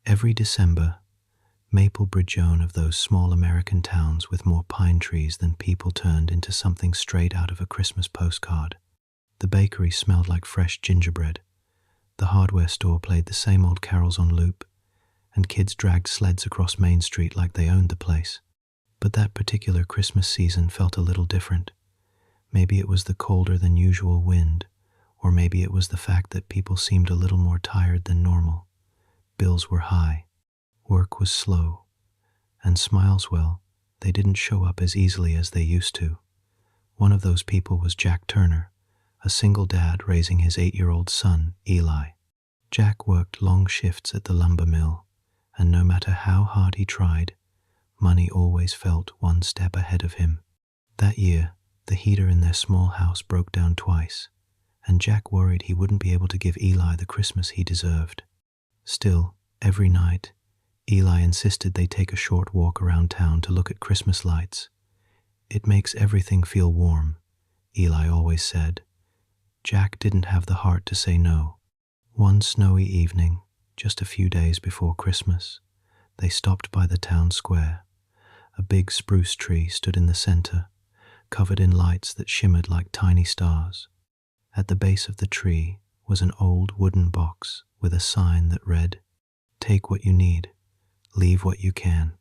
Every December, Maplebridge, one of those small American towns with more pine trees than people, turned into something straight out of a Christmas postcard. The bakery smelled like fresh gingerbread. The hardware store played the same old carols on loop, and kids dragged sleds across Main Street like they owned the place. But that particular Christmas season felt a little different. Maybe it was the colder than usual wind, or maybe it was the fact that people seemed a little more tired than normal. Bills were high, work was slow, and smiles, well, they didn't show up as easily as they used to. One of those people was Jack Turner, a single dad raising his 8-year-old son, Eli. Jack worked long shifts at the lumber mill, and no matter how hard he tried, money always felt one step ahead of him. That year, the heater in their small house broke down twice, and Jack worried he wouldn't be able to give Eli the Christmas he deserved. Still, every night, Eli insisted they take a short walk around town to look at Christmas lights. "It makes everything feel warm," Eli always said. Jack didn't have the heart to say no. One snowy evening, just a few days before Christmas, they stopped by the town square. A big spruce tree stood in the center, covered in lights that shimmered like tiny stars. At the base of the tree was an old wooden box with a sign that read, "Take what you need, leave what you can."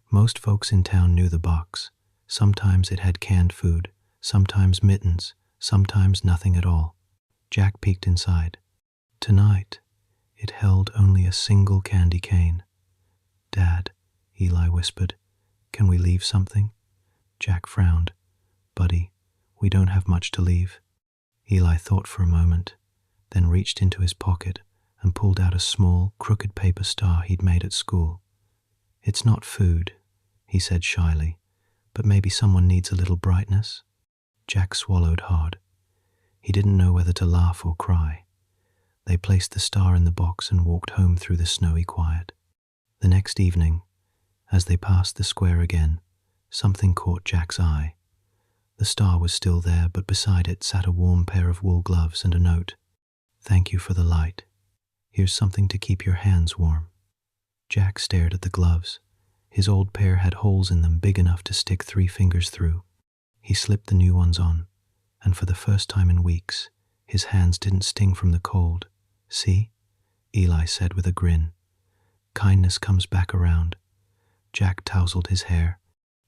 Most folks in town knew the box. Sometimes it had canned food, sometimes mittens, sometimes nothing at all. Jack peeked inside. Tonight, it held only a single candy cane. "Dad," Eli whispered, "can we leave something?" Jack frowned. "Buddy, we don't have much to leave." Eli thought for a moment, then reached into his pocket and pulled out a small, crooked paper star he'd made at school. "It's not food," he said shyly, "but maybe someone needs a little brightness." Jack swallowed hard. He didn't know whether to laugh or cry. They placed the star in the box and walked home through the snowy quiet. The next evening, as they passed the square again, something caught Jack's eye. The star was still there, but beside it sat a warm pair of wool gloves and a note. "Thank you for the light. Here's something to keep your hands warm." Jack stared at the gloves. His old pair had holes in them big enough to stick 3 fingers through. He slipped the new ones on, and for the first time in weeks, his hands didn't sting from the cold. "See?" Eli said with a grin. "Kindness comes back around." Jack tousled his hair.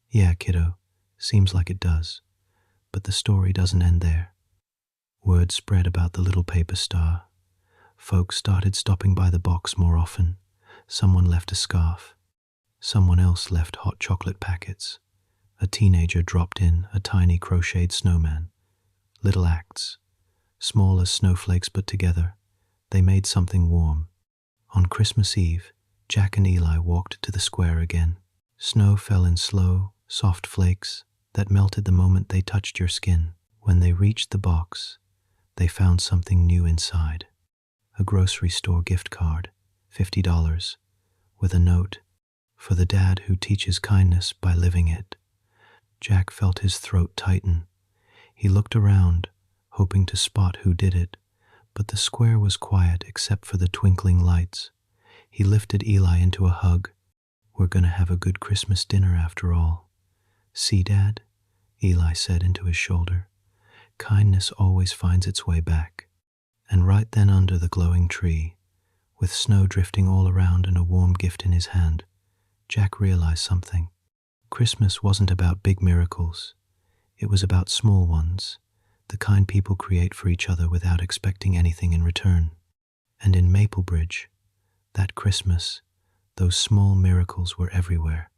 "Yeah, kiddo, seems like it does. But the story doesn't end there." Word spread about the little paper star. Folks started stopping by the box more often. Someone left a scarf. Someone else left hot chocolate packets. A teenager dropped in a tiny crocheted snowman. Little acts, small as snowflakes put together, they made something warm. On Christmas Eve, Jack and Eli walked to the square again. Snow fell in slow, soft flakes that melted the moment they touched your skin. When they reached the box, they found something new inside. A grocery store gift card, $50, with a note, "For the dad who teaches kindness by living it." Jack felt his throat tighten. He looked around, hoping to spot who did it, but the square was quiet except for the twinkling lights. He lifted Eli into a hug. "We're going to have a good Christmas dinner after all." "See, Dad?" Eli said into his shoulder. "Kindness always finds its way back." And right then, under the glowing tree, with snow drifting all around and a warm gift in his hand, Jack realized something. Christmas wasn't about big miracles. It was about small ones, the kind people create for each other without expecting anything in return. And in Maplebridge, that Christmas, those small miracles were everywhere.